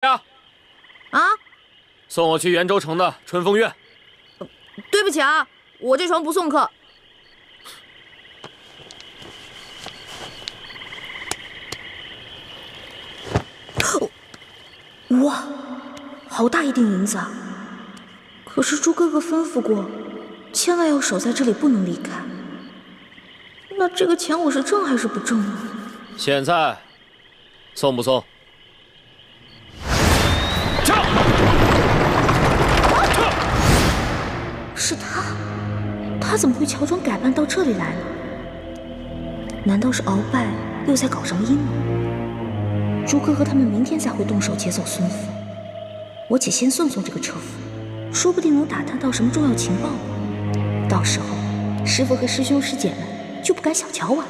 呀！啊！送我去元州城的春风院。对不起啊，我这床不送客。哇，好大一锭银子啊！可是猪哥哥吩咐过，千万要守在这裡，不能离开。那这个钱我是挣还是不挣呢？现在送不送？ 是他，他怎么会乔装改扮到这裡来呢？难道是鳌拜又在搞什么阴谋？朱哥和他们明天才会动手劫走孙府，我且先送送这个车夫，说不定能打探到什麼重要情報呢。到時候，師父和師兄師姐們就不敢小瞧我了。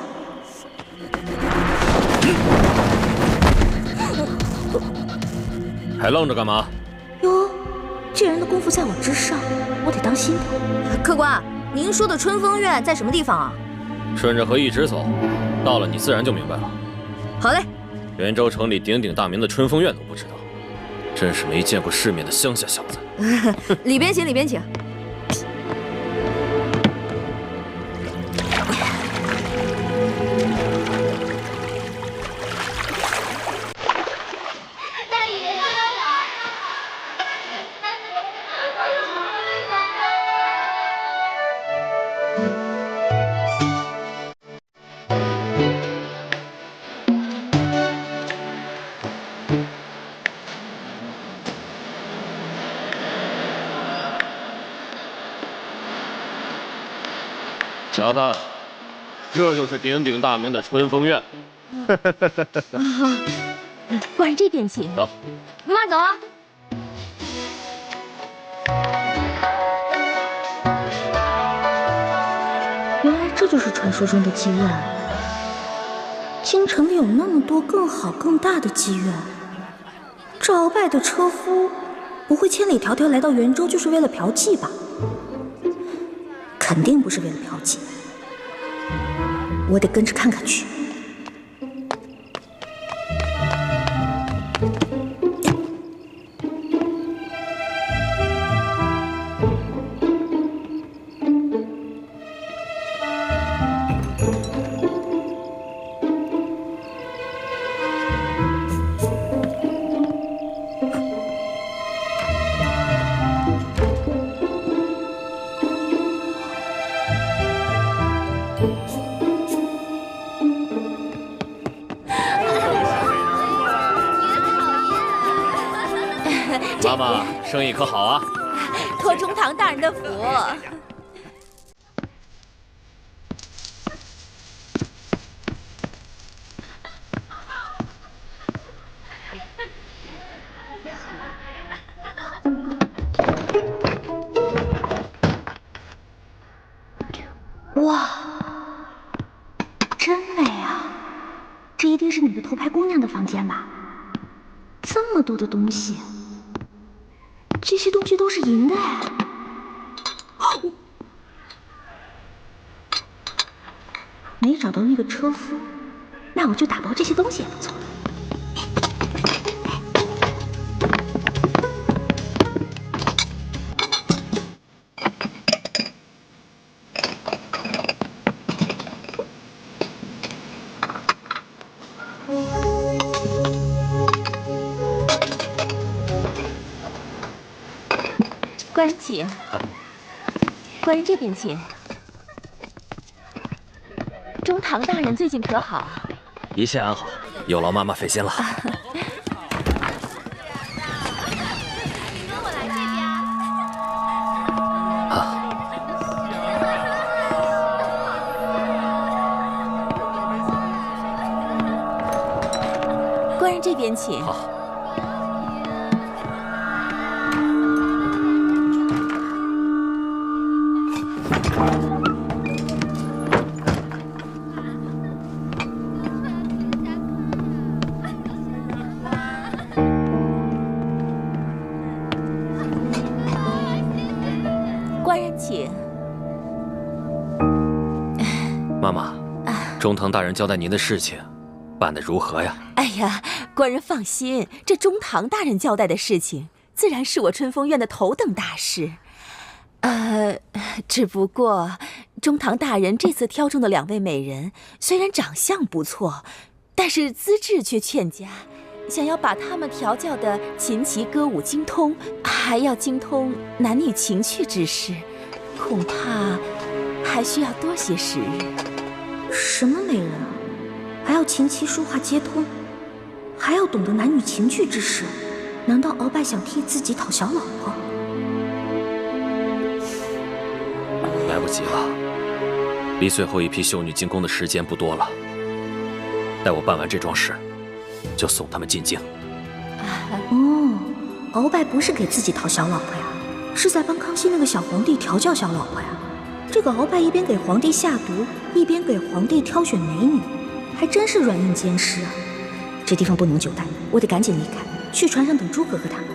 還愣着幹嘛？喲。 這人的功夫在我之上，我得當心點。客官，您說的春風院在什麼地方啊？順着河一直走，到了你自然就明白了。好嘞。元州城裡鼎鼎大名的春風院都不知道，真是沒見過世面的鄉下小子。裡邊請，裡邊請。小子，這就是鼎鼎大名的春風院。官人這邊請。走。媽走啊！原來這就是傳說中的妓院。京城裡有那麼多更好更大的妓院，這鰲拜的車夫不會千里迢迢來到元州就是為了嫖妓吧？肯定不是為了嫖妓，我得跟着看看去。媽媽，生意可好啊？托中堂大人的福。哇，真美啊！這一定是你的頭牌姑娘的房間吧？這麼多的東西。 這些東西都是銀的哎！沒找到那個車夫，那我就打包這些東西也不錯。官人請，官人這邊請。中堂大人最近可好？一切安好，有勞媽媽費心了。官人這邊請。好。 官人请。妈妈，中堂大人交代您的事情，辦得如何呀？哎呀，官人放心，这中堂大人交代的事情，自然是我春风院的头等大事。只不过中堂大人这次挑中的2位美人，虽然长相不错，但是资质却欠佳。想要把她们调教的琴棋歌舞精通，还要精通男女情趣之事，恐怕还需要多些时日。什么美人啊？还要琴棋书画皆通，还要懂得男女情趣之事？难道鳌拜想替自己讨小老婆？来不及了，离最後一批秀女进宫的時間不多了。待我辦完這樁事，就送他們進京。哦，鳌拜不是給自己討小老婆呀，是在幫康熙那個小皇帝調教小老婆呀。這個鳌拜一邊給皇帝下毒，一邊給皇帝挑選美女，還真是軟硬兼施啊。這地方不能久待，我得趕緊離開，去船上等諸葛和他們。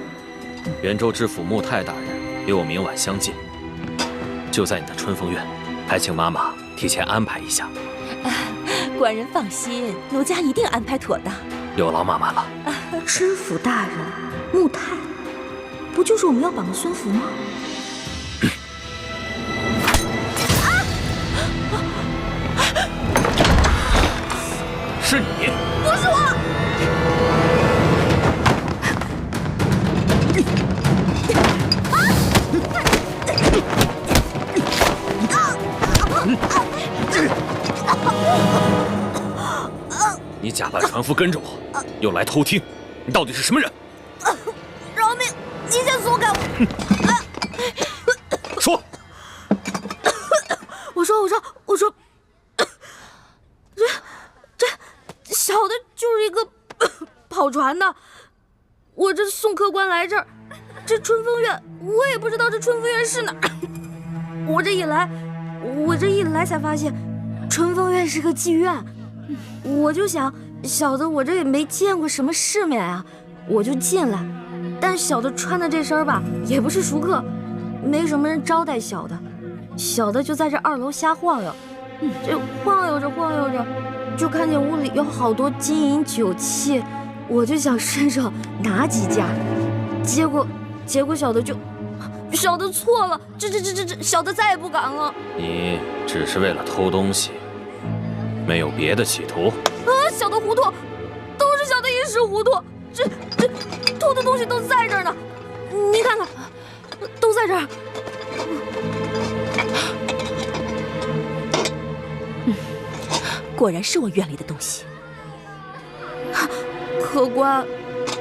元州知府穆泰大人與我明晚相見，就在你的春風院，還請媽媽提前安排一下。官人放心，奴家一定安排妥當。有勞媽媽了。知府大人，穆泰，不就是我們要綁的孫福嗎？是你？不是我。你假扮船夫跟着我，又來偷聽，你到底是什麼人？饒命！你先鬆開我。說。我說，這小的就是一個跑船的，我這送客官來這兒，這春風院我也不知道這春風院是哪兒，我這一來才發現，春風院是個妓院，我就想小的我這也沒見過什麼世面啊，我就進來，但小的穿的這身吧也不是熟客，沒什麼人招待小的。小的就在這2樓瞎晃悠，這晃悠着，就看見屋裡有好多金銀酒器，我就想伸手拿幾件，結果小的錯了，這小的再也不敢了。你只是為了偷東西，沒有別的企圖？小的糊塗，都是小的一時糊塗，這偷的東西都在這兒呢，你看看，都在這兒。果然是我院裡的東西。客官，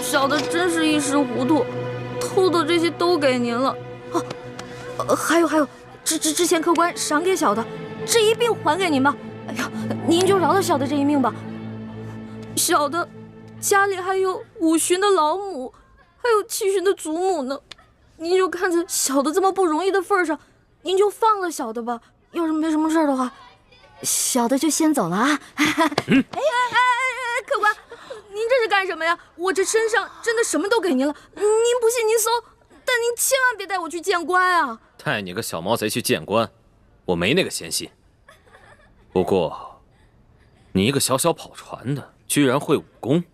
小的真是一時糊塗，偷的這些都給您了。還有，之前客官賞給小的，這一併還給您吧。哎呀，您就饒了小的這一命吧。小的家裡還有5旬的老母，還有7旬的祖母呢。您就看在小的這麼不容易的份上，您就放了小的吧。要是沒什麼事的話，小的就先走了啊！客官，您這是幹什麼呀？我這身上真的什麼都給您了，您不信您搜，但您千萬別帶我去見官啊！帶你個小毛賊去見官，我沒那個閒心。不過，你一個小跑船的，居然會武功？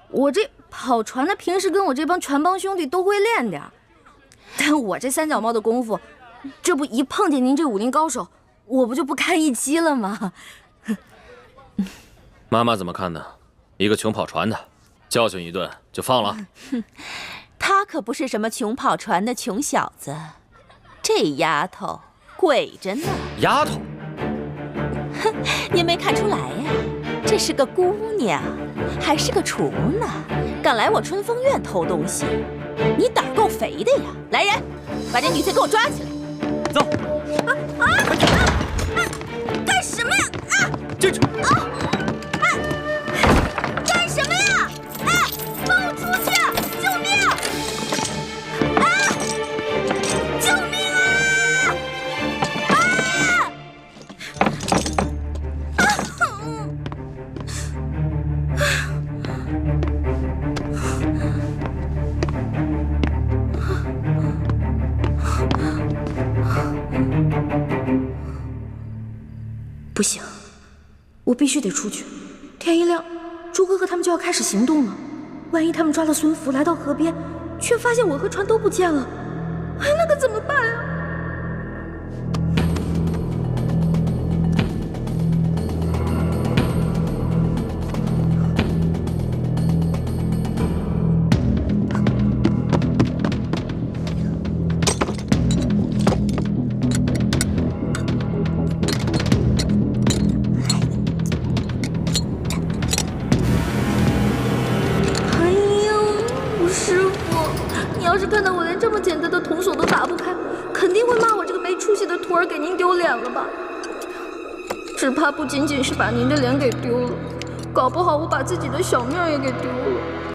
我這跑船的平時跟我這幫船幫兄弟都會練點，但我這三腳貓的功夫。這不一碰見您這武林高手，我不就不堪一擊了嗎？媽媽怎麼看呢？一個窮跑船的，教訓一頓就放了？他可不是什麼窮跑船的窮小子，這丫頭鬼着呢。丫頭？哼，您沒看出來呀？這是個姑娘，還是個廚呢，敢來我春風院偷東西，你膽夠肥的呀！來人，把這女賊給我抓起來！走！幹什麼呀？進去！幹什麼呀？放我出去！救命！救命不行，我必須得出去。天一亮，朱哥和他們就要開始行動了。萬一他們抓了孫福，來到河邊，卻發現我和船都不見了，哎，那可怎麼辦啊？要是看到我连这么简单的铜锁都打不开，肯定会骂我这个没出息的徒儿给您丢脸了吧？只怕不仅仅是把您的臉給丟了，搞不好我把自己的小命也給丟了。